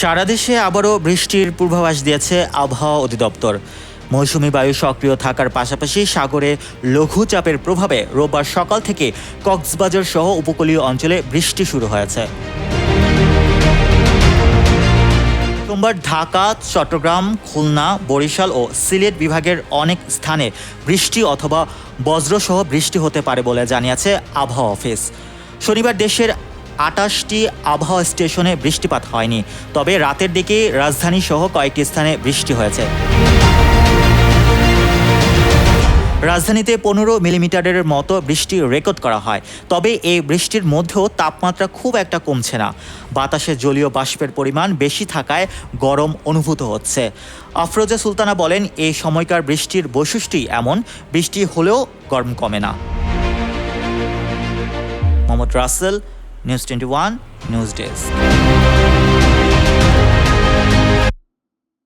সারা দেশে আবারও বৃষ্টির পূর্বাভাস দিয়েছে আবহাওয়া অধিদপ্তর। মৌসুমি বায়ু সক্রিয় থাকার পাশাপাশি সাগরে লঘুচাপের প্রভাবে রোববার সকাল থেকে কক্সবাজার সহ উপকূলীয় অঞ্চলে বৃষ্টি শুরু হয়েছে। সোমবার ঢাকা, চট্টগ্রাম, খুলনা, বরিশাল ও সিলেট বিভাগের অনেক স্থানে বৃষ্টি অথবা বজ্রসহ বৃষ্টি হতে পারে বলে জানিয়েছে আবহাওয়া অফিস। শনিবার দেশের ২৮টি আবহাওয়া স্টেশনে বৃষ্টিপাত হয়নি, তবে রাতের দিকে রাজধানী সহ কয়েকটি স্থানে বৃষ্টি হয়েছে। রাজধানীতে ১৫ মিলিমিটারের মতো বৃষ্টি রেকর্ড করা হয়, তবে এই বৃষ্টির মধ্যেও তাপমাত্রা খুব একটা কমছে না। বাতাসে জলীয় বাষ্পের পরিমাণ বেশি থাকায় গরম অনুভূত হচ্ছে। আফরোজা সুলতানা বলেন, এই সময়কার বৃষ্টির বৈশিষ্ট্যই এমন, বৃষ্টি হলেও গরম কমে না। Mohammad Rasel, news 21 news desk.